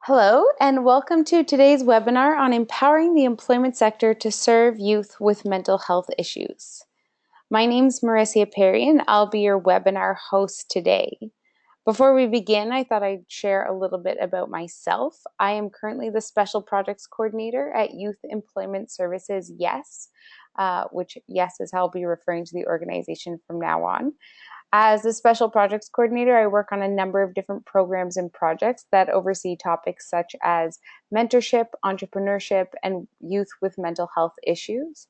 Hello, and welcome to today's webinar on empowering the employment sector to serve youth with mental health issues. My name is Marissa Perry, and I'll be your webinar host today. Before we begin, I thought I'd share a little bit about myself. I am currently the Special Projects Coordinator at Youth Employment Services, YES, which YES is how I'll be referring to the organization from now on. As the Special Projects Coordinator, I work on a number of different programs and projects that oversee topics such as mentorship, entrepreneurship, and youth with mental health issues,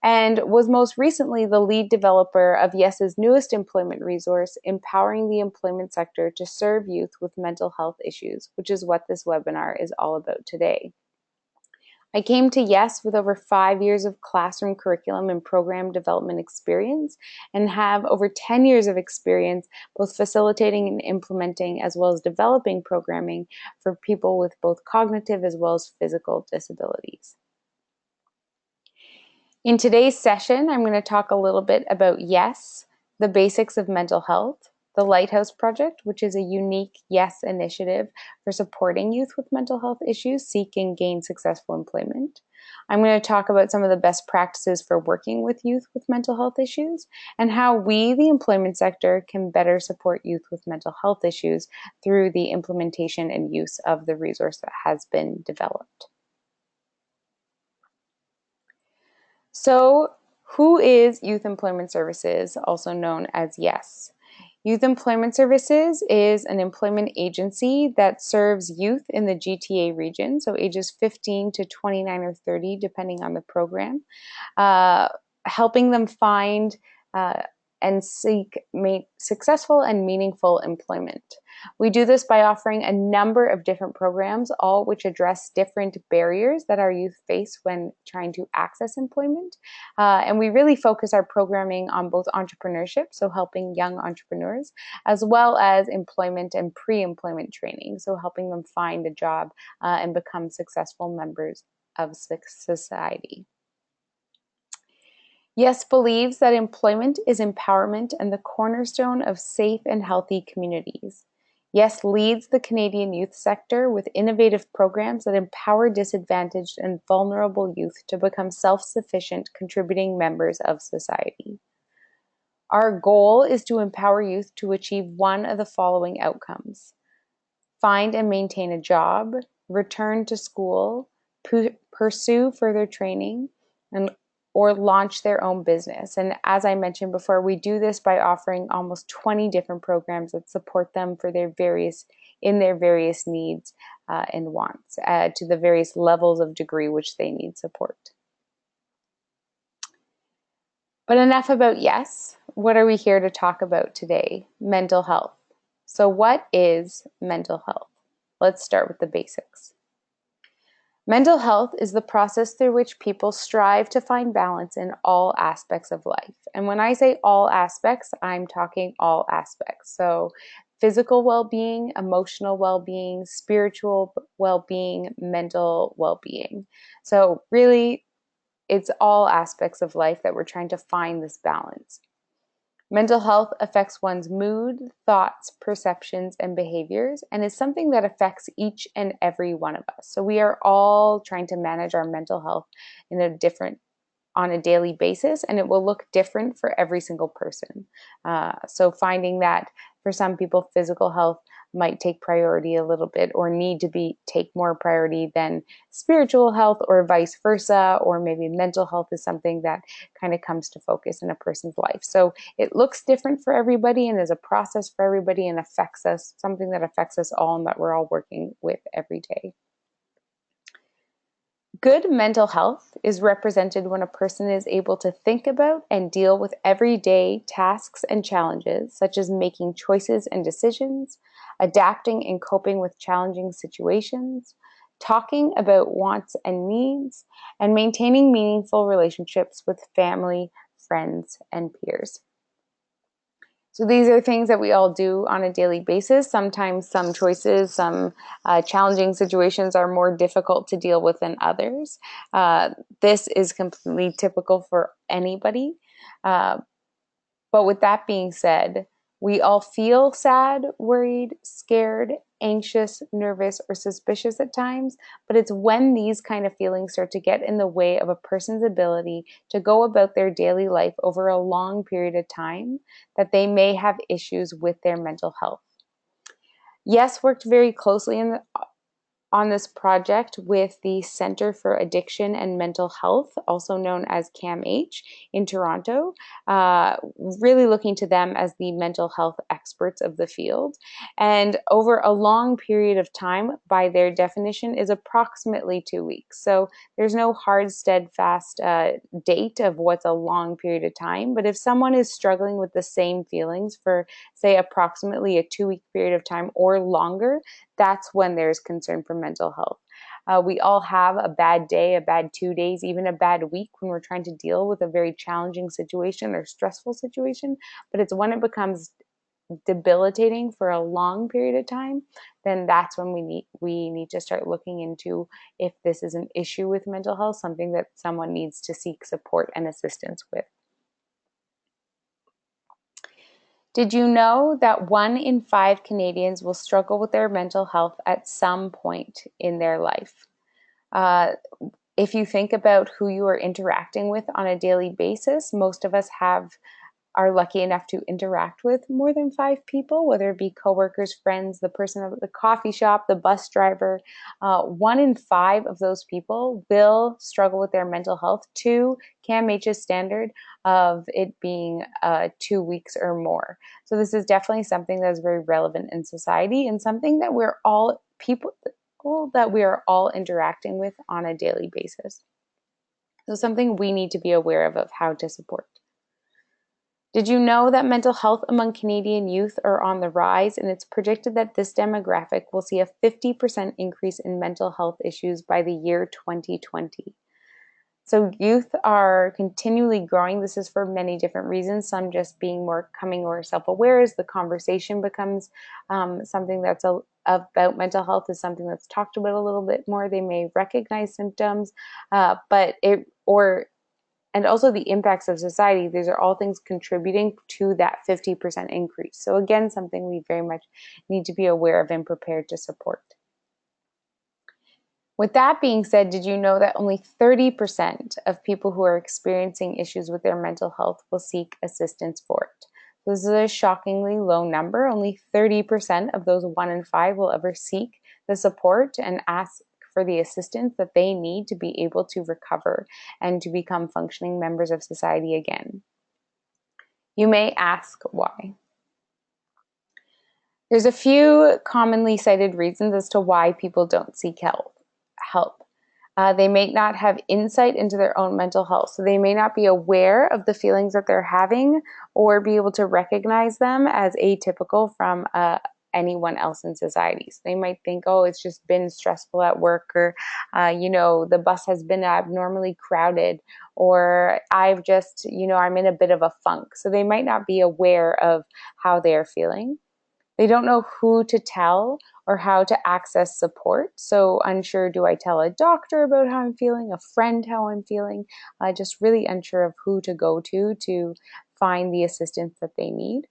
and was most recently the lead developer of YES's newest employment resource, Empowering the Employment Sector to Serve Youth with Mental Health Issues, which is what this webinar is all about today. I came to YES with over 5 years of classroom curriculum and program development experience and have over 10 years of experience both facilitating and implementing as well as developing programming for people with both cognitive as well as physical disabilities. In today's session, I'm going to talk a little bit about YES, the basics of mental health, the Lighthouse Project, which is a unique YES initiative for supporting youth with mental health issues seek and gain successful employment. I'm going to talk about some of the best practices for working with youth with mental health issues and how we, the employment sector, can better support youth with mental health issues through the implementation and use of the resource that has been developed. So, who is Youth Employment Services, also known as YES? Youth Employment Services is an employment agency that serves youth in the GTA region, so ages 15 to 29 or 30, depending on the program, helping them find and seek successful and meaningful employment. We do this by offering a number of different programs, all which address different barriers that our youth face when trying to access employment. And we really focus our programming on both entrepreneurship, so helping young entrepreneurs, as well as employment and pre-employment training, so helping them find a job and become successful members of society. YES believes that employment is empowerment and the cornerstone of safe and healthy communities. YES leads the Canadian youth sector with innovative programs that empower disadvantaged and vulnerable youth to become self-sufficient, contributing members of society. Our goal is to empower youth to achieve one of the following outcomes: find and maintain a job, return to school, pursue further training, or launch their own business. And as I mentioned before, we do this by offering almost 20 different programs that support them for their various needs and wants to the various levels of degree which they need support. But enough about YES. What are we here to talk about today? Mental health. So what is mental health? Let's start with the basics. Mental health is the process through which people strive to find balance in all aspects of life. And when I say all aspects, I'm talking all aspects. So physical well-being, emotional well-being, spiritual well-being, mental well-being. So really, it's all aspects of life that we're trying to find this balance. Mental health affects one's mood, thoughts, perceptions, and behaviors, and is something that affects each and every one of us. So we are all trying to manage our mental health on a daily basis, and it will look different for every single person. So finding that for some people, physical health might take priority a little bit or need to take more priority than spiritual health, or vice versa, or maybe mental health is something that kind of comes to focus in a person's life. So it looks different for everybody and is a process for everybody and affects us, something that affects us all and that we're all working with every day. Good mental health is represented when a person is able to think about and deal with everyday tasks and challenges, such as making choices and decisions, adapting and coping with challenging situations, talking about wants and needs, and maintaining meaningful relationships with family, friends, and peers. So these are things that we all do on a daily basis. Sometimes some choices, some challenging situations are more difficult to deal with than others. This is completely typical for anybody. But with that being said, We all feel sad, worried, scared, anxious, nervous, or suspicious at times, but it's when these kind of feelings start to get in the way of a person's ability to go about their daily life over a long period of time that they may have issues with their mental health. Yes worked very closely on this project with the Center for Addiction and Mental Health, also known as CAMH, in Toronto, really looking to them as the mental health experts of the field. And over a long period of time, by their definition, is approximately 2 weeks. So there's no hard, steadfast date of what's a long period of time. But if someone is struggling with the same feelings for, say, approximately a 2-week period of time or longer, that's when there's concern for mental health. We all have a bad day, a bad 2 days, even a bad week when we're trying to deal with a very challenging situation or stressful situation. But it's when it becomes debilitating for a long period of time, then that's when we need to start looking into if this is an issue with mental health, something that someone needs to seek support and assistance with. Did you know that 1 in 5 Canadians will struggle with their mental health at some point in their life? If you think about who you are interacting with on a daily basis, most of us are lucky enough to interact with more than 5 people, whether it be coworkers, friends, the person at the coffee shop, the bus driver. 1 in 5 of those people will struggle with their mental health to CAMH's standard of it being 2 weeks or more. So this is definitely something that is very relevant in society and something that we are all interacting with on a daily basis. So something we need to be aware of how to support. Did you know that mental health among Canadian youth are on the rise, and it's predicted that this demographic will see a 50% increase in mental health issues by the year 2020? So youth are continually growing. This is for many different reasons, some just becoming more self-aware as the conversation becomes something that's about mental health is something that's talked about a little bit more. They may recognize symptoms, and also the impacts of society. These are all things contributing to that 50% increase. So again, something we very much need to be aware of and prepared to support. With that being said, did you know that only 30% of people who are experiencing issues with their mental health will seek assistance for it? This is a shockingly low number. Only 30% of those 1 in 5 will ever seek the support and ask for the assistance that they need to be able to recover and to become functioning members of society again. You may ask why. There's a few commonly cited reasons as to why people don't seek help. They may not have insight into their own mental health, so they may not be aware of the feelings that they're having or be able to recognize them as atypical from anyone else in society. So they might think, oh, it's just been stressful at work, or, the bus has been abnormally crowded, or I'm in a bit of a funk. So they might not be aware of how they're feeling. They don't know who to tell or how to access support. So unsure, do I tell a doctor about how I'm feeling, a friend how I'm feeling? Just really unsure of who to go to find the assistance that they need.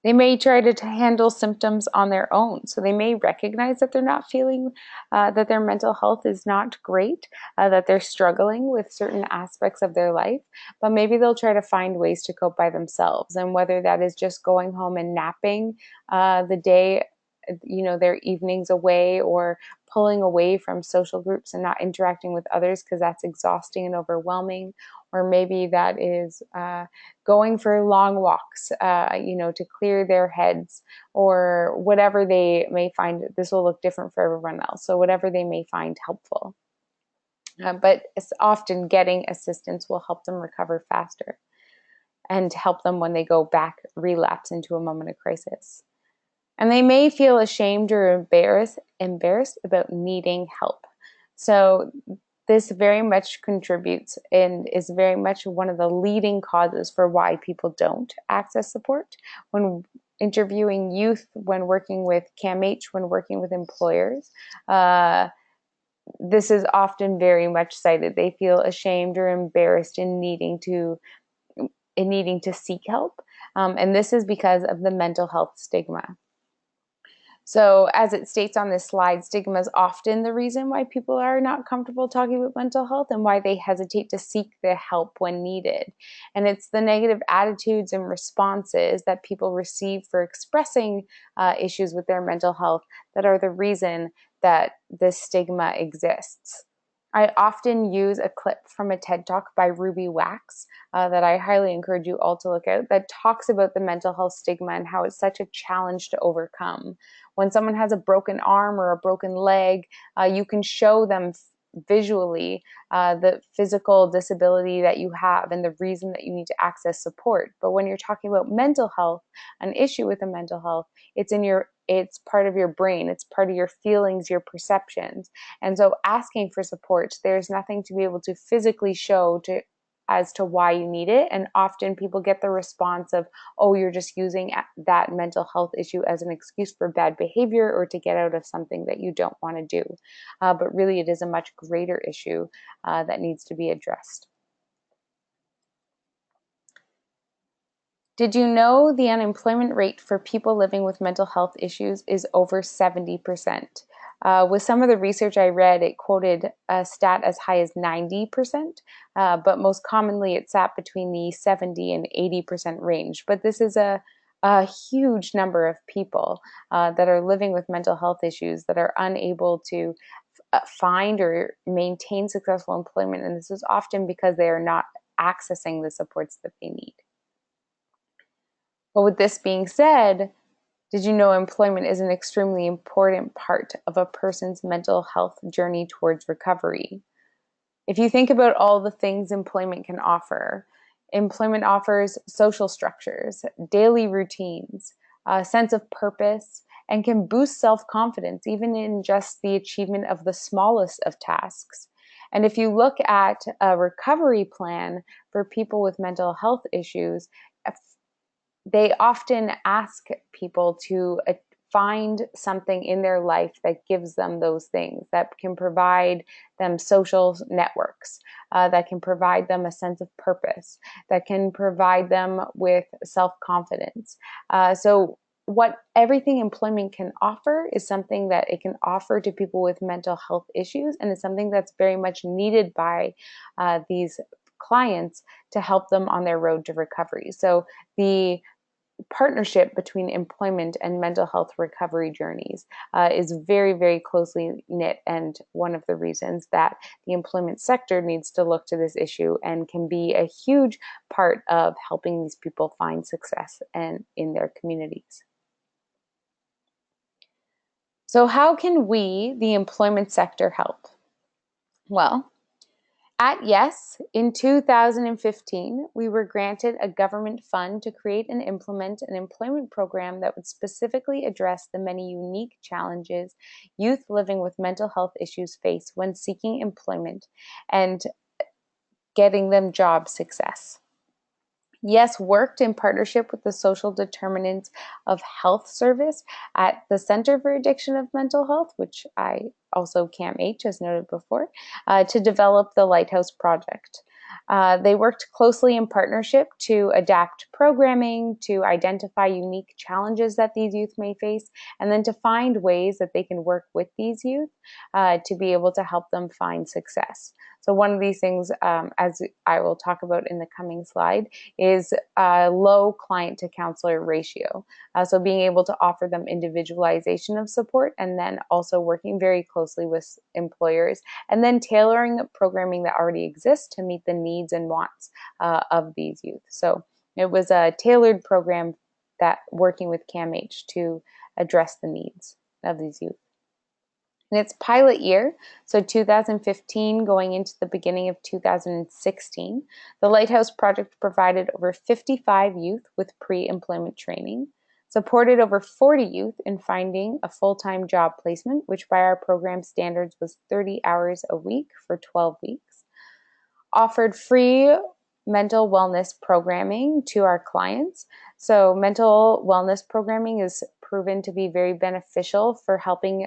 They may try to handle symptoms on their own. So they may recognize that they're not feeling, that their mental health is not great, that they're struggling with certain aspects of their life, but maybe they'll try to find ways to cope by themselves. And whether that is just going home and napping the day, their evenings away, or pulling away from social groups and not interacting with others because that's exhausting and overwhelming, or maybe that is going for long walks, to clear their heads, or whatever they may find. This will look different for everyone else, so whatever they may find helpful. But it's often getting assistance will help them recover faster and help them when they go back, relapse into a moment of crisis. And they may feel ashamed or embarrassed about needing help. So this very much contributes and is very much one of the leading causes for why people don't access support. When interviewing youth, when working with CAMH, when working with employers, this is often very much cited. They feel ashamed or embarrassed in needing to in needing to seek help. And this is because of the mental health stigma. So as it states on this slide, stigma is often the reason why people are not comfortable talking about mental health and why they hesitate to seek the help when needed. And it's the negative attitudes and responses that people receive for expressing issues with their mental health that are the reason that this stigma exists. I often use a clip from a TED Talk by Ruby Wax that I highly encourage you all to look out, that talks about the mental health stigma and how it's such a challenge to overcome. When someone has a broken arm or a broken leg, you can show them visually the physical disability that you have and the reason that you need to access support. But when you're talking about mental health, an issue with the mental health, it's part of your brain, it's part of your feelings, your perceptions. And so asking for support, there's nothing to be able to physically show as to why you need it. And often people get the response of, oh, you're just using that mental health issue as an excuse for bad behavior or to get out of something that you don't want to do. But really, it is a much greater issue that needs to be addressed. Did you know the unemployment rate for people living with mental health issues is over 70%? With some of the research I read, it quoted a stat as high as 90%, but most commonly it sat between the 70 and 80% range. But this is a huge number of people that are living with mental health issues that are unable to find or maintain successful employment. And this is often because they are not accessing the supports that they need. But with this being said, did you know employment is an extremely important part of a person's mental health journey towards recovery? If you think about all the things employment can offer, employment offers social structures, daily routines, a sense of purpose, and can boost self-confidence, even in just the achievement of the smallest of tasks. And if you look at a recovery plan for people with mental health issues, they often ask people to find something in their life that gives them those things, that can provide them social networks, that can provide them a sense of purpose, that can provide them with self-confidence. So what everything employment can offer is something that it can offer to people with mental health issues, and it's something that's very much needed by these clients to help them on their road to recovery. So the partnership between employment and mental health recovery journeys is very, very closely knit, and one of the reasons that the employment sector needs to look to this issue and can be a huge part of helping these people find success and in their communities. So how can we, the employment sector, help? Well, at YES, in 2015, we were granted a government fund to create and implement an employment program that would specifically address the many unique challenges youth living with mental health issues face when seeking employment and getting them job success. YES worked in partnership with the Social Determinants of Health Service at the Center for Addiction of Mental Health, which I also CAMH, as noted before, to develop the Lighthouse Project. They worked closely in partnership to adapt programming, to identify unique challenges that these youth may face, and then to find ways that they can work with these youth to be able to help them find success. So one of these things, as I will talk about in the coming slide, is a low client to counselor ratio. So being able to offer them individualization of support, and then also working very closely with employers, and then tailoring programming that already exists to meet the needs and wants of these youth. So it was a tailored program that working with CAMH to address the needs of these youth. In its pilot year, so 2015 going into the beginning of 2016, the Lighthouse Project provided over 55 youth with pre-employment training, supported over 40 youth in finding a full-time job placement, which by our program standards was 30 hours a week for 12 weeks, offered free mental wellness programming to our clients. So mental wellness programming is proven to be very beneficial for helping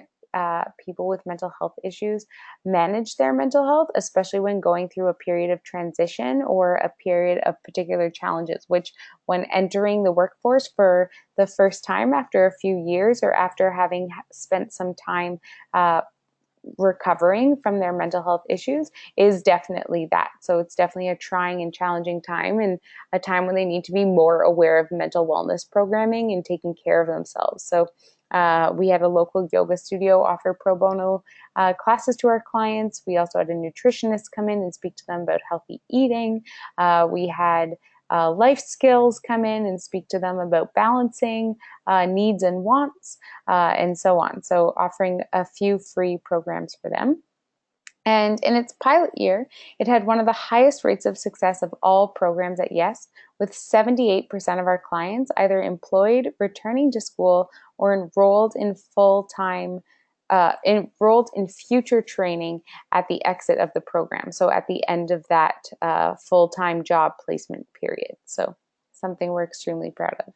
people with mental health issues manage their mental health, especially when going through a period of transition or a period of particular challenges, which when entering the workforce for the first time after a few years or after having spent some time recovering from their mental health issues is definitely that. So it's definitely a trying and challenging time, and a time when they need to be more aware of mental wellness programming and taking care of themselves. So we had a local yoga studio offer pro bono classes to our clients. We also had a nutritionist come in and speak to them about healthy eating. We had life skills come in and speak to them about balancing needs and wants, and so on. So offering a few free programs for them. And in its pilot year, it had one of the highest rates of success of all programs at Yes, with 78% of our clients either employed, returning to school, or enrolled in enrolled in future training at the exit of the program. So at the end of that full-time job placement period. So something we're extremely proud of.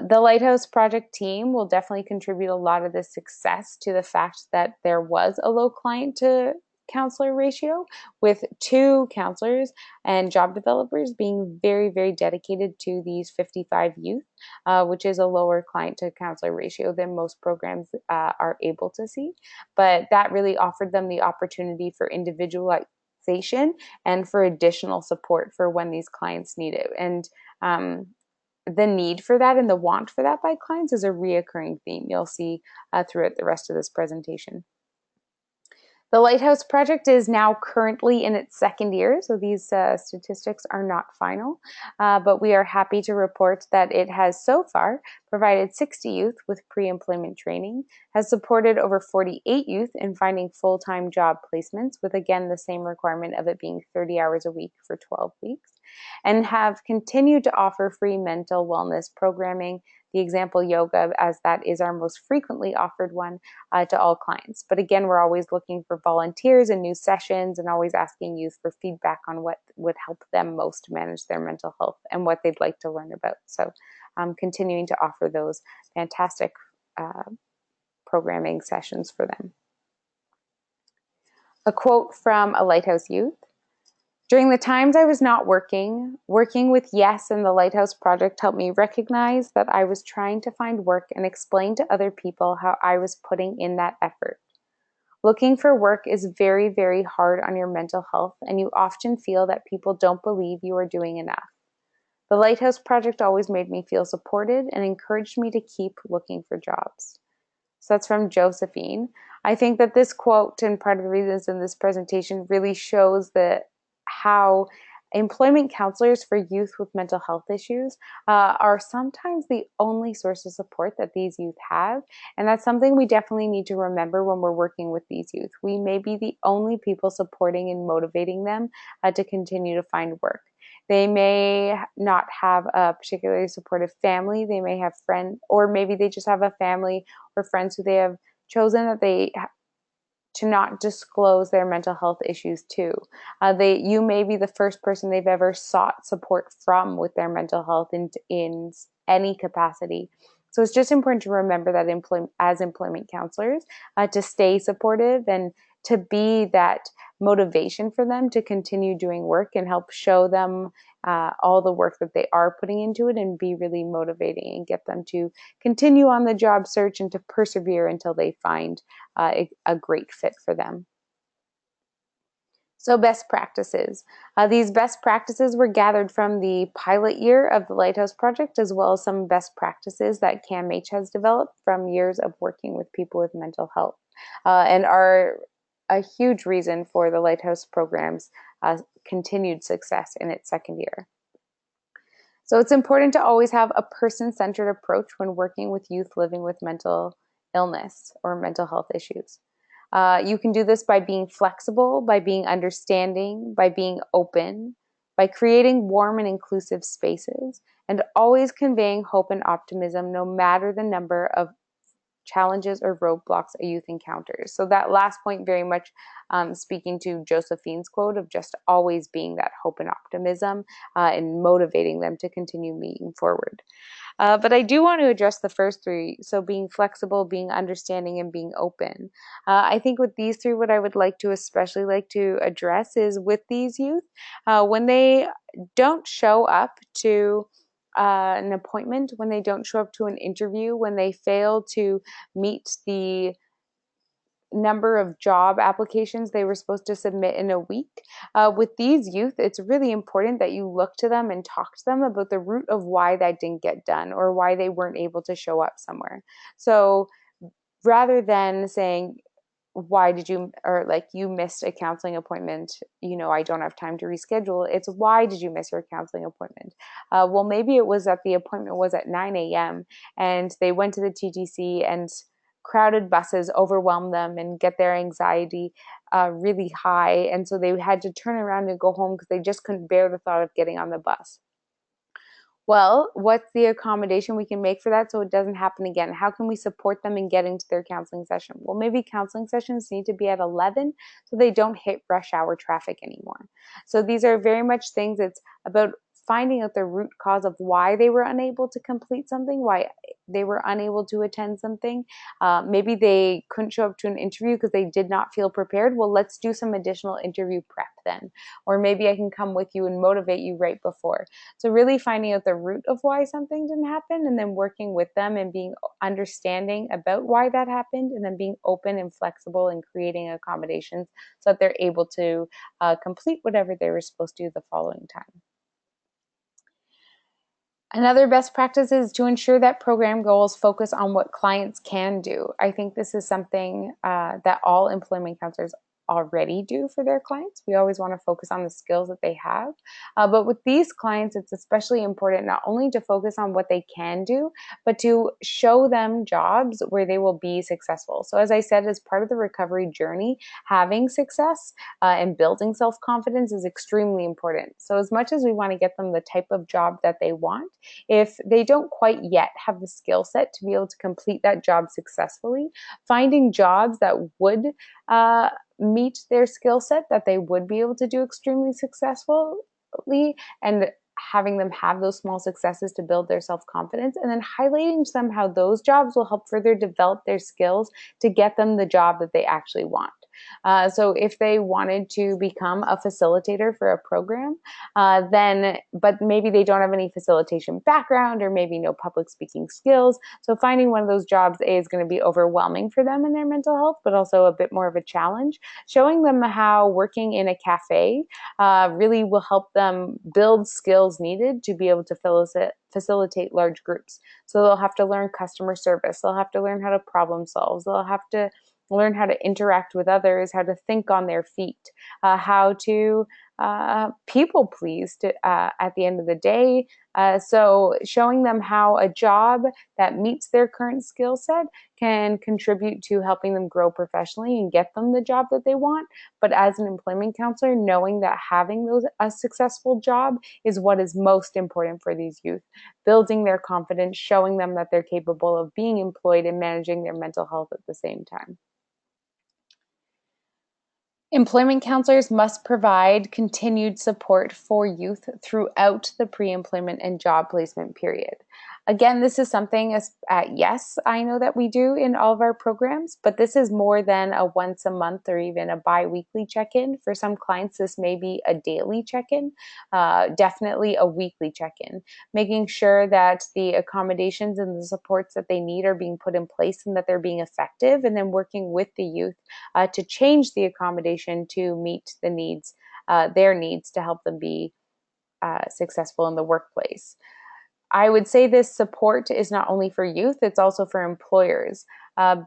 The Lighthouse Project team will definitely contribute a lot of this success to the fact that there was a low client to counselor ratio, with 2 counselors and job developers being very, very dedicated to these 55 youth, which is a lower client to counselor ratio than most programs are able to see. But that really offered them the opportunity for individualization and for additional support for when these clients need it. And the need for that and the want for that by clients is a reoccurring theme you'll see throughout the rest of this presentation. The Lighthouse Project is now currently in its 2nd year, so these statistics are not final, but we are happy to report that it has so far provided 60 youth with pre-employment training, has supported over 48 youth in finding full-time job placements, with again the same requirement of it being 30 hours a week for 12 weeks, and have continued to offer free mental wellness programming, the example yoga, as that is our most frequently offered one, to all clients. But again, we're always looking for volunteers and new sessions, and always asking youth for feedback on what would help them most manage their mental health and what they'd like to learn about. So continuing to offer those fantastic programming sessions for them. A quote from a Lighthouse youth: "During the times I was not working with Yes and the Lighthouse Project helped me recognize that I was trying to find work and explain to other people how I was putting in that effort. Looking for work is very, very hard on your mental health, and you often feel that people don't believe you are doing enough. The Lighthouse Project always made me feel supported and encouraged me to keep looking for jobs." So that's from Josephine. I think that this quote, and part of the reasons in this presentation, really shows how employment counselors for youth with mental health issues are sometimes the only source of support that these youth have. And that's something we definitely need to remember when we're working with these youth. We may be the only people supporting and motivating them to continue to find work. They may not have a particularly supportive family. They may have friends, or maybe they just have a family or friends who they have chosen that to not disclose their mental health issues to. You may be the first person they've ever sought support from with their mental health in any capacity. So it's just important to remember that as employment counselors, to stay supportive and to be that motivation for them to continue doing work and help show them all the work that they are putting into it, and be really motivating and get them to continue on the job search and to persevere until they find a great fit for them. So best practices. These best practices were gathered from the pilot year of the Lighthouse Project, as well as some best practices that CAMH has developed from years of working with people with mental health, and are a huge reason for the Lighthouse program's continued success in its 2nd year. So it's important to always have a person-centered approach when working with youth living with mental illness or mental health issues. You can do this by being flexible, by being understanding, by being open, by creating warm and inclusive spaces, and always conveying hope and optimism no matter the number of challenges or roadblocks a youth encounters. So that last point very much speaking to Josephine's quote of just always being that hope and optimism and motivating them to continue moving forward. But I do want to address the first three. So being flexible, being understanding, and being open. I think with these three, what I would like to especially like to address is with these youth, when they don't show up to an appointment, when they don't show up to an interview, when they fail to meet the number of job applications they were supposed to submit in a week. With these youth, it's really important that you look to them and talk to them about the root of why that didn't get done or why they weren't able to show up somewhere. So rather than saying, why did you, or like you missed a counseling appointment, I don't have time to reschedule. It's why did you miss your counseling appointment? Well, maybe it was that the appointment was at 9 a.m. and they went to the TTC and crowded buses overwhelmed them and get their anxiety really high. And so they had to turn around and go home because they just couldn't bear the thought of getting on the bus. Well, what's the accommodation we can make for that so it doesn't happen again? How can we support them in getting to their counseling session? Well, maybe counseling sessions need to be at 11 so they don't hit rush hour traffic anymore. So these are very much things, it's about finding out the root cause of why they were unable to complete something, why they were unable to attend something. Maybe they couldn't show up to an interview because they did not feel prepared. Well, let's do some additional interview prep then. Or maybe I can come with you and motivate you right before. So really finding out the root of why something didn't happen and then working with them and being understanding about why that happened and then being open and flexible and creating accommodations so that they're able to complete whatever they were supposed to do the following time. Another best practice is to ensure that program goals focus on what clients can do. I think this is something that all employment counselors already do for their clients. We always want to focus on the skills that they have. But with these clients, it's especially important not only to focus on what they can do, but to show them jobs where they will be successful. So as I said, as part of the recovery journey, having success and building self-confidence is extremely important. So as much as we want to get them the type of job that they want, if they don't quite yet have the skill set to be able to complete that job successfully, finding jobs that would meet their skill set, that they would be able to do extremely successfully, and having them have those small successes to build their self-confidence, and then highlighting to them how those jobs will help further develop their skills to get them the job that they actually want. So if they wanted to become a facilitator for a program, but maybe they don't have any facilitation background or maybe no public speaking skills. So finding one of those jobs, is going to be overwhelming for them in their mental health, but also a bit more of a challenge. Showing them how working in a cafe really will help them build skills needed to be able to facilitate large groups. So they'll have to learn customer service. They'll have to learn how to problem solve. They'll have to learn how to interact with others, how to think on their feet, how to people please at the end of the day. So showing them how a job that meets their current skill set can contribute to helping them grow professionally and get them the job that they want. But as an employment counselor, knowing that having a successful job is what is most important for these youth, building their confidence, showing them that they're capable of being employed and managing their mental health at the same time. Employment counselors must provide continued support for youth throughout the pre-employment and job placement period. Again, this is something at Yes, I know that we do in all of our programs, but this is more than a once a month or even a bi-weekly check-in. For some clients, this may be a daily check-in, definitely a weekly check-in, making sure that the accommodations and the supports that they need are being put in place and that they're being effective, and then working with the youth to change the accommodation to meet the needs, their needs to help them be successful in the workplace. I would say this support is not only for youth, it's also for employers.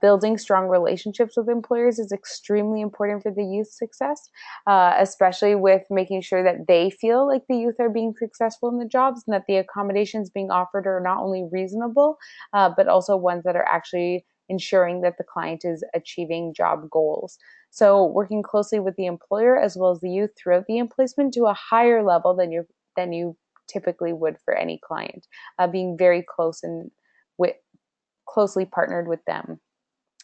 Building strong relationships with employers is extremely important for the youth's success, especially with making sure that they feel like the youth are being successful in the jobs and that the accommodations being offered are not only reasonable, but also ones that are actually ensuring that the client is achieving job goals. So working closely with the employer as well as the youth throughout the placement to a higher level than you typically would for any client, being very close and closely partnered with them.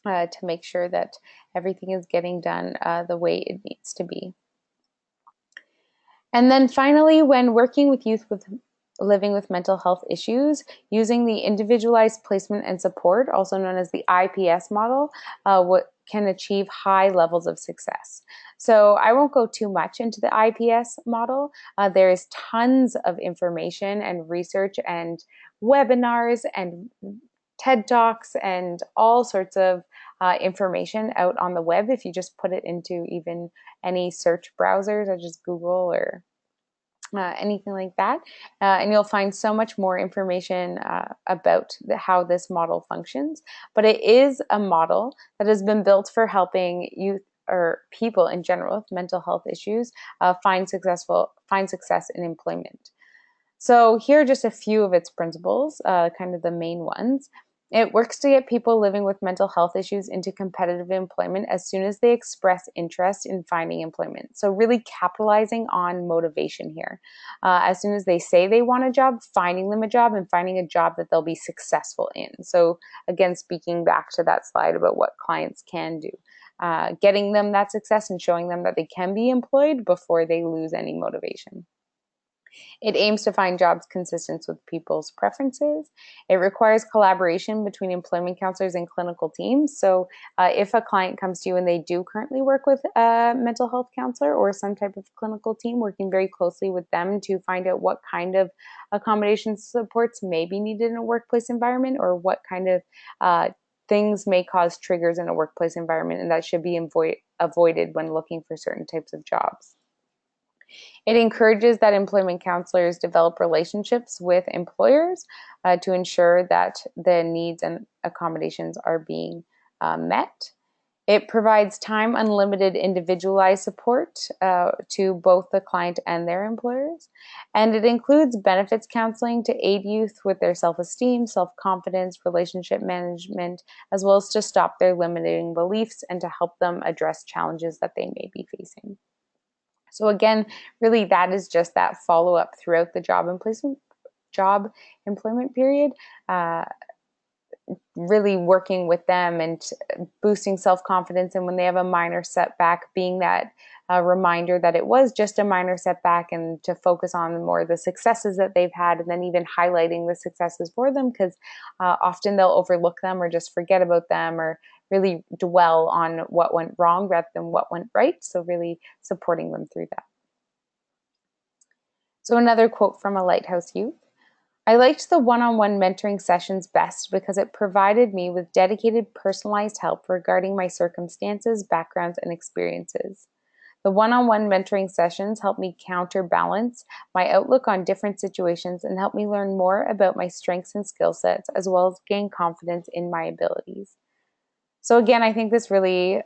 to make sure that everything is getting done the way it needs to be. And then finally, when working with youth living with mental health issues, using the individualized placement and support, also known as the IPS model, what can achieve high levels of success. So I won't go too much into the IPS model. There is tons of information and research and webinars and TED Talks and all sorts of information out on the web. If you just put it into even any search browsers, such as Google or anything like that, and you'll find so much more information about how this model functions. But it is a model that has been built for helping youth or people in general with mental health issues find success in employment. So here are just a few of its principles, kind of the main ones. It works to get people living with mental health issues into competitive employment as soon as they express interest in finding employment. So really capitalizing on motivation here. As soon as they say they want a job, finding them a job and finding a job that they'll be successful in. So again, speaking back to that slide about what clients can do. Getting them that success and showing them that they can be employed before they lose any motivation. It aims to find jobs consistent with people's preferences. It requires collaboration between employment counselors and clinical teams. So if a client comes to you and they do currently work with a mental health counselor or some type of clinical team, working very closely with them to find out what kind of accommodation supports may be needed in a workplace environment, or what kind of things may cause triggers in a workplace environment, and that should be avoided when looking for certain types of jobs. It encourages that employment counselors develop relationships with employers to ensure that the needs and accommodations are being met. It provides time unlimited individualized support to both the client and their employers. And it includes benefits counseling to aid youth with their self-esteem, self-confidence, relationship management, as well as to stop their limiting beliefs and to help them address challenges that they may be facing. So again, really that is just that follow-up throughout the job employment period, really working with them and boosting self-confidence. And when they have a minor setback, being that reminder that it was just a minor setback, and to focus on more the successes that they've had, and then even highlighting the successes for them, because often they'll overlook them or just forget about them, or really dwell on what went wrong rather than what went right. So really supporting them through that. So another quote from a Lighthouse youth: "I liked the one-on-one mentoring sessions best because it provided me with dedicated, personalized help regarding my circumstances, backgrounds, and experiences. The one-on-one mentoring sessions helped me counterbalance my outlook on different situations and help me learn more about my strengths and skill sets, as well as gain confidence in my abilities." So again, I think this really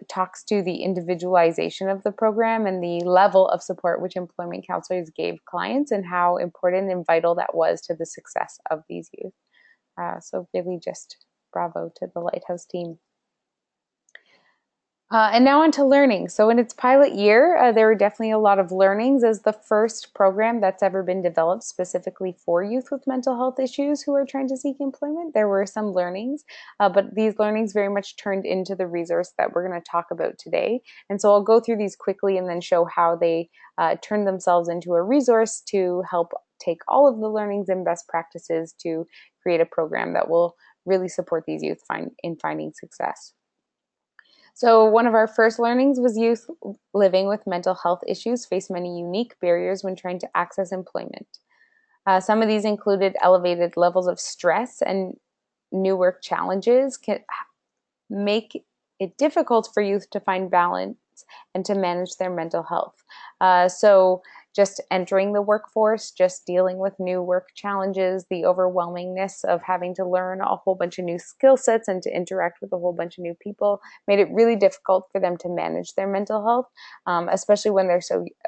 talks to the individualization of the program and the level of support which employment counselors gave clients, and how important and vital that was to the success of these youth. So really just bravo to the Lighthouse team. And now on to learning. So in its pilot year, there were definitely a lot of learnings, as the first program that's ever been developed specifically for youth with mental health issues who are trying to seek employment. There were some learnings, but these learnings very much turned into the resource that we're going to talk about today. And so I'll go through these quickly and then show how they turned themselves into a resource to help take all of the learnings and best practices to create a program that will really support these youth in finding success. So one of our first learnings was youth living with mental health issues face many unique barriers when trying to access employment. Some of these included elevated levels of stress, and new work challenges can make it difficult for youth to find balance and to manage their mental health. So just entering the workforce, just dealing with new work challenges, the overwhelmingness of having to learn a whole bunch of new skill sets and to interact with a whole bunch of new people made it really difficult for them to manage their mental health, especially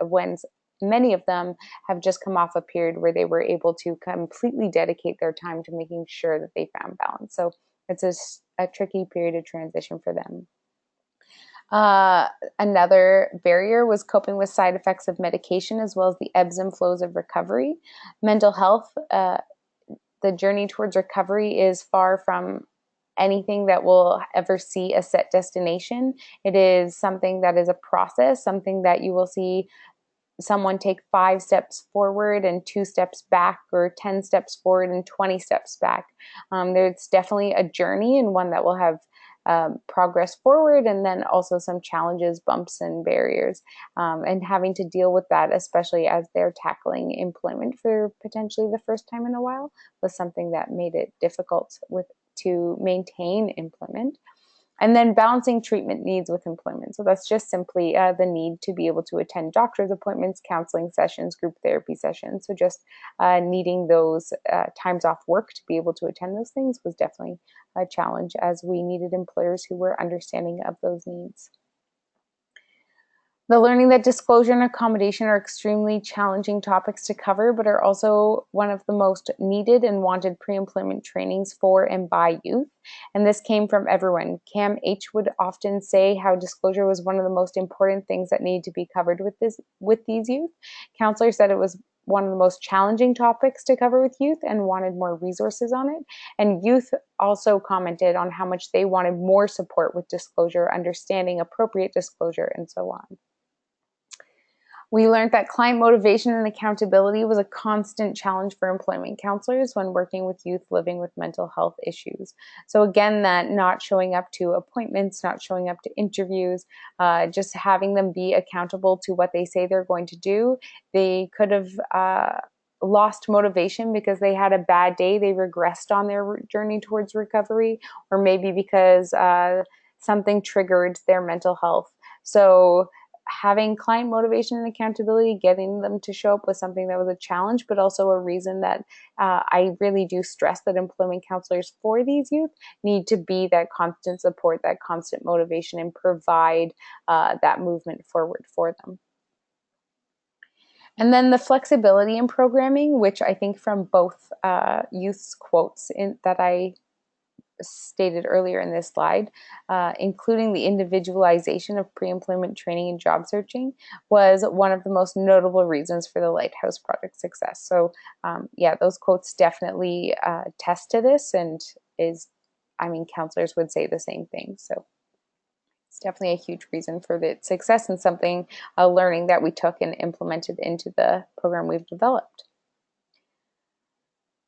when many of them have just come off a period where they were able to completely dedicate their time to making sure that they found balance. So it's a tricky period of transition for them. Another barrier was coping with side effects of medication, as well as the ebbs and flows of recovery. Mental health, the journey towards recovery is far from anything that will ever see a set destination. It is something that is a process, something that you will see someone take 5 steps forward and 2 steps back, or 10 steps forward and 20 steps back. There's definitely a journey, and one that will have progress forward, and then also some challenges, bumps, and barriers, and having to deal with that, especially as they're tackling employment for potentially the first time in a while, was something that made it difficult to maintain employment. And then balancing treatment needs with employment. So that's just simply the need to be able to attend doctor's appointments, counseling sessions, group therapy sessions. So just needing those times off work to be able to attend those things was definitely a challenge, as we needed employers who were understanding of those needs. The learning that disclosure and accommodation are extremely challenging topics to cover, but are also one of the most needed and wanted pre-employment trainings for and by youth. And this came from everyone. Cam H would often say how disclosure was one of the most important things that needed to be covered with these youth. Counselors said it was one of the most challenging topics to cover with youth and wanted more resources on it. And youth also commented on how much they wanted more support with disclosure, understanding appropriate disclosure, and so on. We learned that client motivation and accountability was a constant challenge for employment counselors when working with youth living with mental health issues. So again, that not showing up to appointments, not showing up to interviews, just having them be accountable to what they say they're going to do. They could have lost motivation because they had a bad day, they regressed on their journey towards recovery, or maybe because something triggered their mental health. So having client motivation and accountability, getting them to show up, was something that was a challenge, but also a reason that I really do stress that employment counselors for these youth need to be that constant support, that constant motivation, and provide that movement forward for them. And then the flexibility in programming, which I think from both youth's quotes that I stated earlier in this slide, including the individualization of pre-employment training and job searching, was one of the most notable reasons for the Lighthouse Project's success. So yeah, those quotes definitely test to this, and counselors would say the same thing. So it's definitely a huge reason for the success, and something, a learning that we took and implemented into the program we've developed.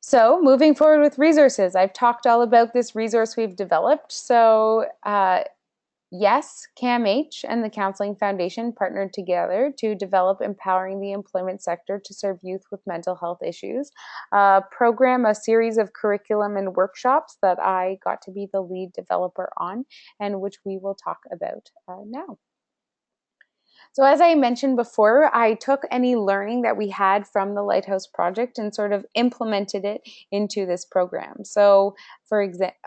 So moving forward with resources, I've talked all about this resource we've developed. So yes, CAMH and the Counseling Foundation partnered together to develop Empowering the Employment Sector to Serve Youth with Mental Health Issues, program, a series of curriculum and workshops that I got to be the lead developer on, and which we will talk about now. So as I mentioned before, I took any learning that we had from the Lighthouse Project and sort of implemented it into this program. So for example,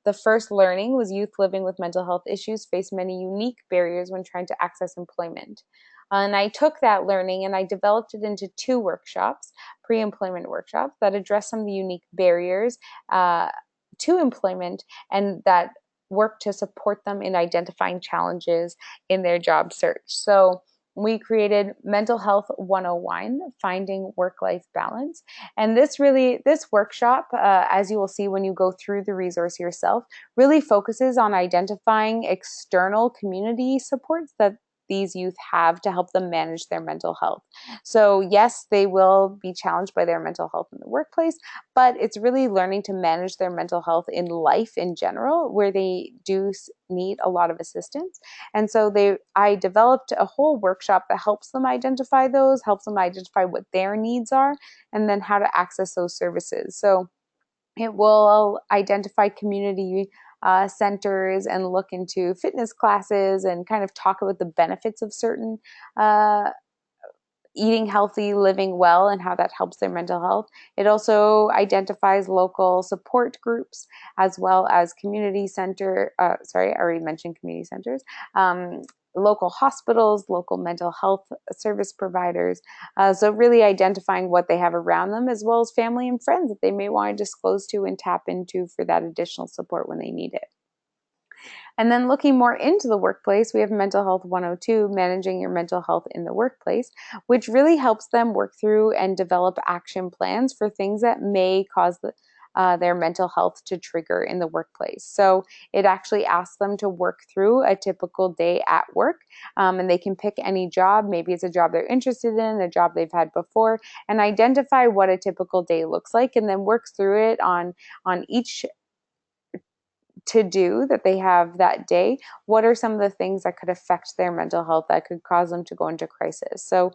the first learning was youth living with mental health issues face many unique barriers when trying to access employment. And I took that learning and I developed it into 2 workshops, pre-employment workshops, that address some of the unique barriers to employment, and that work to support them in identifying challenges in their job search. So we created Mental Health 101, Finding Work-Life Balance. And this workshop, as you will see when you go through the resource yourself, really focuses on identifying external community supports that these youth have to help them manage their mental health. So yes, they will be challenged by their mental health in the workplace, but it's really learning to manage their mental health in life in general, where they do need a lot of assistance. And so I developed a whole workshop that helps them identify those, helps them identify what their needs are, and then how to access those services. So it will identify community centers and look into fitness classes and kind of talk about the benefits of certain eating healthy, living well, and how that helps their mental health. It also identifies local support groups as well as community center, I already mentioned community centers, local hospitals, local mental health service providers. So really identifying what they have around them, as well as family and friends that they may want to disclose to and tap into for that additional support when they need it. And then looking more into the workplace, we have Mental Health 102, Managing Your Mental Health in the Workplace, which really helps them work through and develop action plans for things that may cause their mental health to trigger in the workplace. So it actually asks them to work through a typical day at work, and they can pick any job. Maybe it's a job they're interested in, a job they've had before, and identify what a typical day looks like, and then work through it on each to do that they have that day. What are some of the things that could affect their mental health that could cause them to go into crisis? So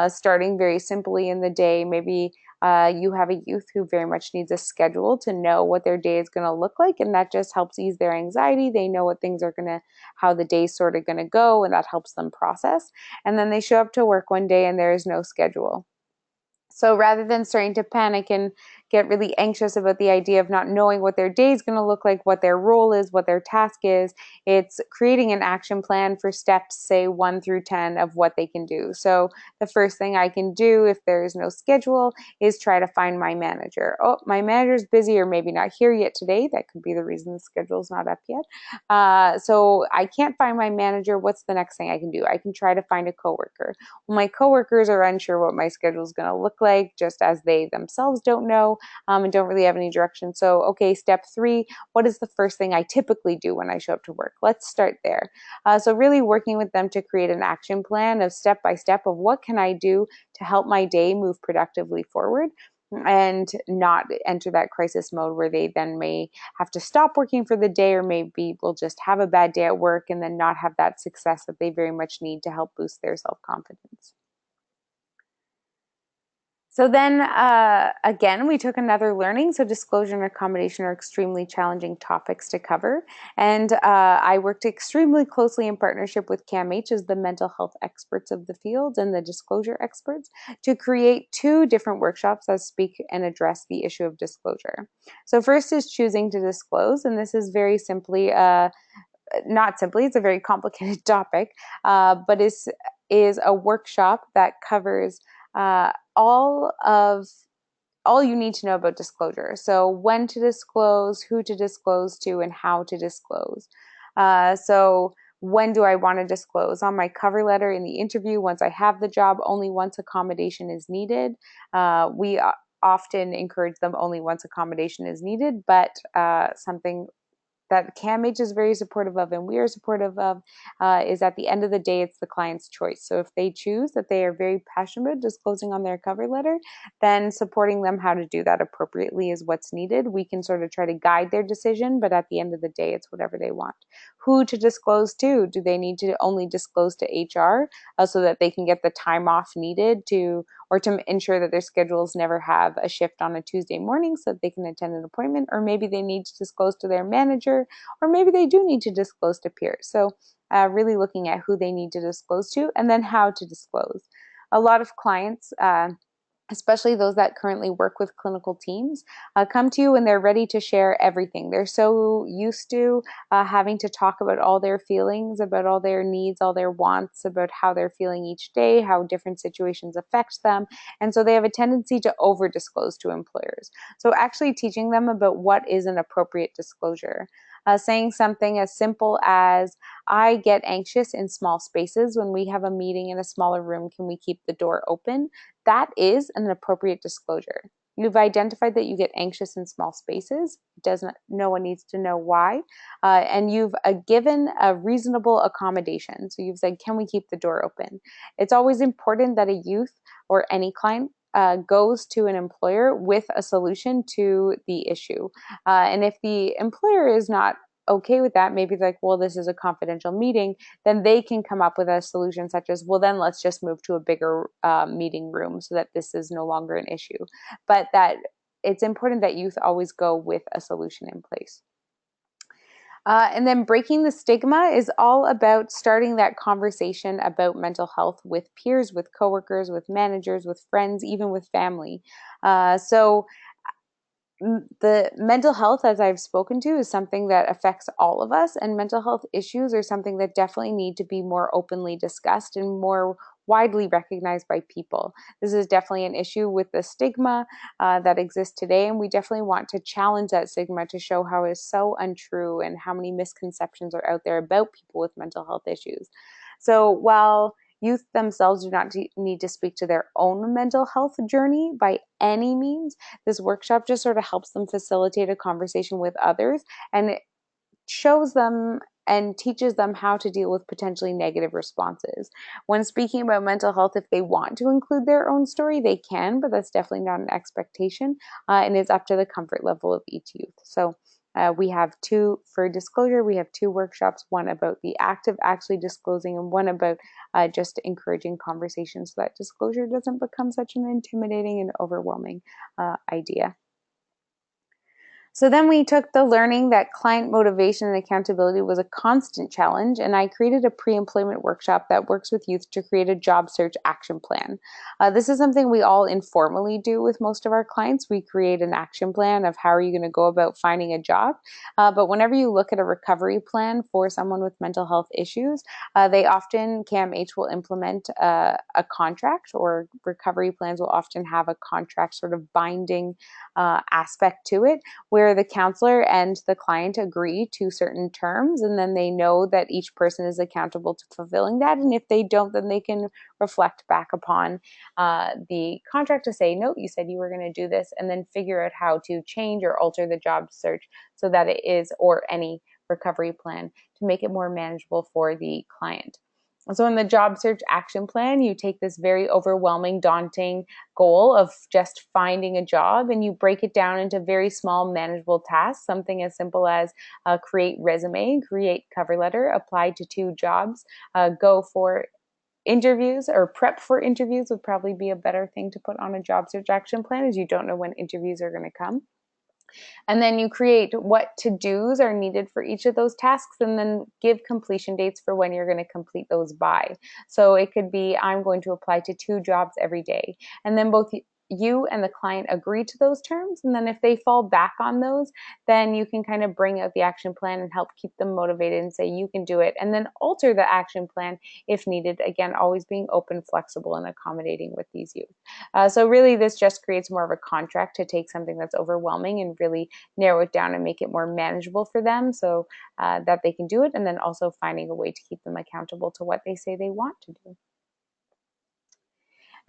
starting very simply in the day, maybe you have a youth who very much needs a schedule to know what their day is going to look like, and that just helps ease their anxiety. They know what things are going to, how the day's sort of going to go, and that helps them process. And then they show up to work one day and there is no schedule. So rather than starting to panic and get really anxious about the idea of not knowing what their day is going to look like, what their role is, what their task is, it's creating an action plan for steps, say 1 through 10, of what they can do. So the first thing I can do if there is no schedule is try to find my manager. Oh, my manager's busy or maybe not here yet today. That could be the reason the schedule's not up yet. So I can't find my manager. What's the next thing I can do? I can try to find a coworker. Well, my coworkers are unsure what my schedule is going to look like, just as they themselves don't know, and don't really have any direction. So, okay, step 3, what is the first thing I typically do when I show up to work? Let's start there. So really working with them to create an action plan of step by step of what can I do to help my day move productively forward, and not enter that crisis mode where they then may have to stop working for the day, or maybe will just have a bad day at work and then not have that success that they very much need to help boost their self-confidence. So then again, we took another learning. So disclosure and accommodation are extremely challenging topics to cover. And I worked extremely closely in partnership with CAMH as the mental health experts of the field and the disclosure experts to create 2 different workshops that speak and address the issue of disclosure. So first is choosing to disclose. And this is very simply, not simply, it's a very complicated topic, but is a workshop that covers all you need to know about disclosure. So when to disclose, who to disclose to, and how to disclose. So when do I want to disclose? On my cover letter, in the interview, once I have the job, only once accommodation is needed. We often encourage them only once accommodation is needed, but something that CAMH is very supportive of and we are supportive of is at the end of the day, it's the client's choice. So if they choose that they are very passionate about disclosing on their cover letter, then supporting them how to do that appropriately is what's needed. We can sort of try to guide their decision, but at the end of the day, it's whatever they want. Who to disclose to? Do they need to only disclose to HR so that they can get the time off needed to ensure that their schedules never have a shift on a Tuesday morning so that they can attend an appointment? Or maybe they need to disclose to their manager, or maybe they do need to disclose to peers. So really looking at who they need to disclose to and then how to disclose. A lot of clients, especially those that currently work with clinical teams, come to you when they're ready to share everything. They're so used to having to talk about all their feelings, about all their needs, all their wants, about how they're feeling each day, how different situations affect them. And so they have a tendency to over disclose to employers. So actually teaching them about what is an appropriate disclosure. Saying something as simple as, I get anxious in small spaces. When we have a meeting in a smaller room, can we keep the door open? That is an appropriate disclosure. You've identified that you get anxious in small spaces. No one needs to know why. And you've given a reasonable accommodation. So you've said, can we keep the door open? It's always important that a youth or any client goes to an employer with a solution to the issue. And if the employer is not okay with that, maybe like, well, this is a confidential meeting, then they can come up with a solution such as, well, then let's just move to a bigger meeting room so that this is no longer an issue. But that it's important that youth always go with a solution in place. And then breaking the stigma is all about starting that conversation about mental health with peers, with coworkers, with managers, with friends, even with family. So the mental health, as I've spoken to, is something that affects all of us, and mental health issues are something that definitely need to be more openly discussed and more widely recognized by people. This is definitely an issue with the stigma that exists today, and we definitely want to challenge that stigma to show how it's so untrue and how many misconceptions are out there about people with mental health issues. So while Youth themselves do not need to speak to their own mental health journey by any means. This workshop just sort of helps them facilitate a conversation with others, and it shows them and teaches them how to deal with potentially negative responses. When speaking about mental health, if they want to include their own story, they can, but that's definitely not an expectation, and it's up to the comfort level of each youth. So we have two, for disclosure, we have two workshops, one about the act of actually disclosing and one about just encouraging conversations so that disclosure doesn't become such an intimidating and overwhelming idea. So then we took the learning that client motivation and accountability was a constant challenge, and I created a pre-employment workshop that works with youth to create a job search action plan. This is something we all informally do with most of our clients. We create an action plan of how are you going to go about finding a job. But whenever you look at a recovery plan for someone with mental health issues, they often, CAMH will implement a contract, or recovery plans will often have a contract sort of binding aspect to it, where the counselor and the client agree to certain terms, and then they know that each person is accountable to fulfilling that. And if they don't, then they can reflect back upon the contract to say, no, you said you were going to do this, and then figure out how to change or alter the job search so that it is, or any recovery plan, to make it more manageable for the client. So in the job search action plan, you take this very overwhelming, daunting goal of just finding a job, and you break it down into very small, manageable tasks, something as simple as create resume, create cover letter, apply to 2 jobs, go for interviews, or prep for interviews would probably be a better thing to put on a job search action plan, as you don't know when interviews are going to come. And then you create what to-dos are needed for each of those tasks, and then give completion dates for when you're going to complete those by. So it could be, I'm going to apply to 2 jobs every day. And then both you and the client agree to those terms. And then if they fall back on those, then you can kind of bring out the action plan and help keep them motivated and say, you can do it. And then alter the action plan if needed. Again, always being open, flexible, and accommodating with these youth. So really, this just creates more of a contract to take something that's overwhelming and really narrow it down and make it more manageable for them, so that they can do it, and then also finding a way to keep them accountable to what they say they want to do.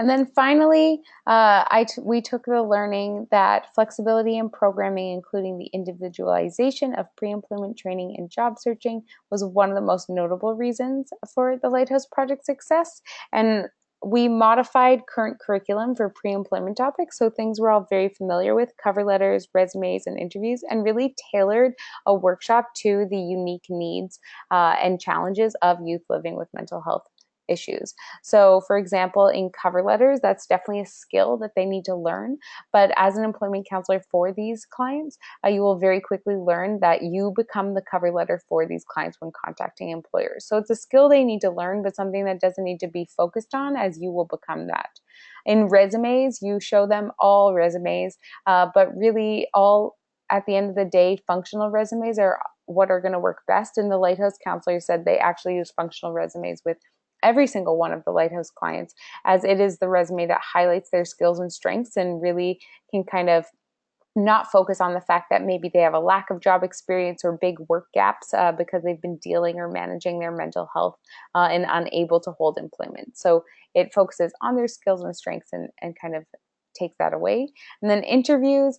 And then finally, we took the learning that flexibility in programming, including the individualization of pre-employment training and job searching, was one of the most notable reasons for the Lighthouse Project success. And we modified current curriculum for pre-employment topics, so things we're all very familiar with, cover letters, resumes, and interviews, and really tailored a workshop to the unique needs and challenges of youth living with mental health issues. So for example, in cover letters, that's definitely a skill that they need to learn. But as an employment counselor for these clients, you will very quickly learn that you become the cover letter for these clients when contacting employers. So it's a skill they need to learn, but something that doesn't need to be focused on, as you will become that. In resumes, you show them all resumes, but really all, at the end of the day, functional resumes are what are going to work best. And the Lighthouse counselor said they actually use functional resumes with every single one of the Lighthouse clients, as it is the resume that highlights their skills and strengths and really can kind of not focus on the fact that maybe they have a lack of job experience or big work gaps because they've been dealing or managing their mental health and unable to hold employment. So it focuses on their skills and strengths and kind of takes that away. And then interviews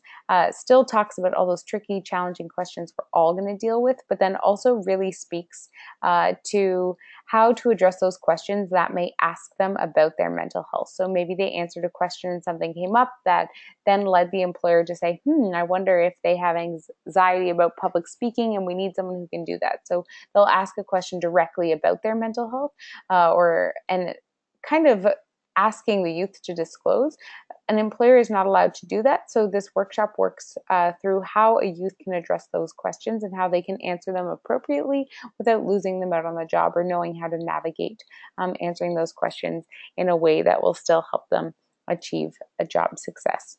still talks about all those tricky, challenging questions we're all going to deal with, but then also really speaks to how to address those questions that may ask them about their mental health. So maybe they answered a question and something came up that then led the employer to say, I wonder if they have anxiety about public speaking and we need someone who can do that. So they'll ask a question directly about their mental health and kind of asking the youth to disclose. An employer is not allowed to do that. So this workshop works through how a youth can address those questions and how they can answer them appropriately without losing them out on the job, or knowing how to navigate answering those questions in a way that will still help them achieve a job success.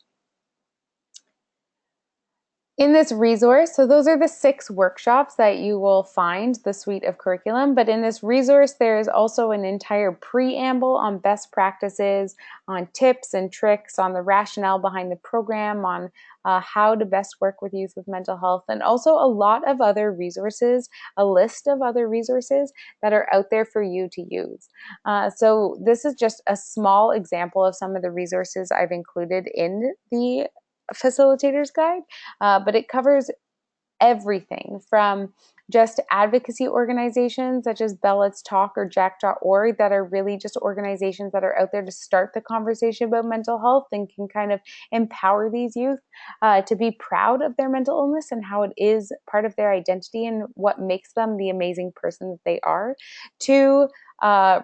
In this resource, so those are the 6 workshops that you will find, the suite of curriculum, but in this resource there is also an entire preamble on best practices, on tips and tricks, on the rationale behind the program, on how to best work with youth with mental health, and also a lot of other resources, a list of other resources that are out there for you to use. So this is just a small example of some of the resources I've included in the facilitator's guide, but it covers everything from just advocacy organizations such as Bell Let's Talk or Jack.org that are really just organizations that are out there to start the conversation about mental health and can kind of empower these youth to be proud of their mental illness and how it is part of their identity and what makes them the amazing person that they are, to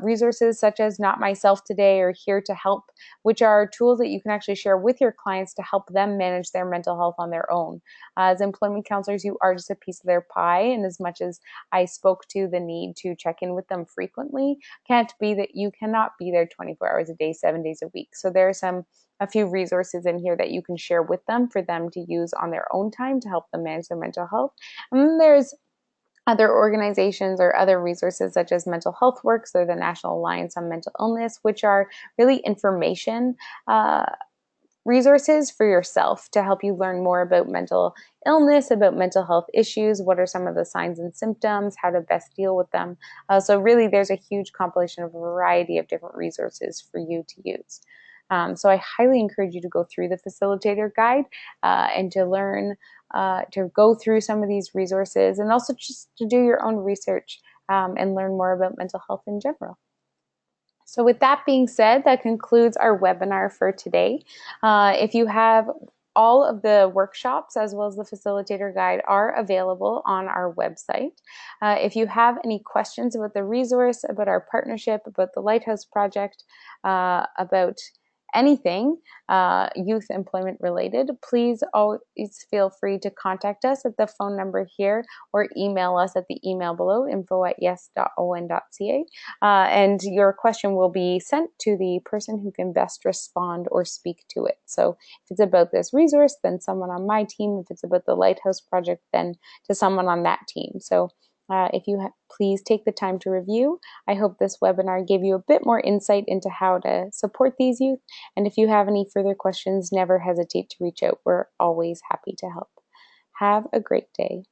resources such as Not Myself Today or Here to Help, which are tools that you can actually share with your clients to help them manage their mental health on their own. As employment counselors, you are just a piece of their pie, and as much as I spoke to the need to check in with them frequently, can't be that you cannot be there 24 hours a day, 7 days a week. So there are a few resources in here that you can share with them for them to use on their own time to help them manage their mental health. And then there's other organizations or other resources such as Mental Health Works or the National Alliance on Mental Illness, which are really information resources for yourself to help you learn more about mental illness, about mental health issues, what are some of the signs and symptoms, how to best deal with them. So really there's a huge compilation of a variety of different resources for you to use. So I highly encourage you to go through the facilitator guide and to learn, to go through some of these resources, and also just to do your own research and learn more about mental health in general. So with that being said, that concludes our webinar for today. If you have all of the workshops as well as the facilitator guide are available on our website. If you have any questions about the resource, about our partnership, about the Lighthouse Project, about anything youth employment related, please always feel free to contact us at the phone number here or email us at the email below, info@yes.on.ca, and your question will be sent to the person who can best respond or speak to it. So if it's about this resource, then someone on my team. If it's about the Lighthouse Project, then to someone on that team. So if you please take the time to review. I hope this webinar gave you a bit more insight into how to support these youth. And if you have any further questions, never hesitate to reach out. We're always happy to help. Have a great day.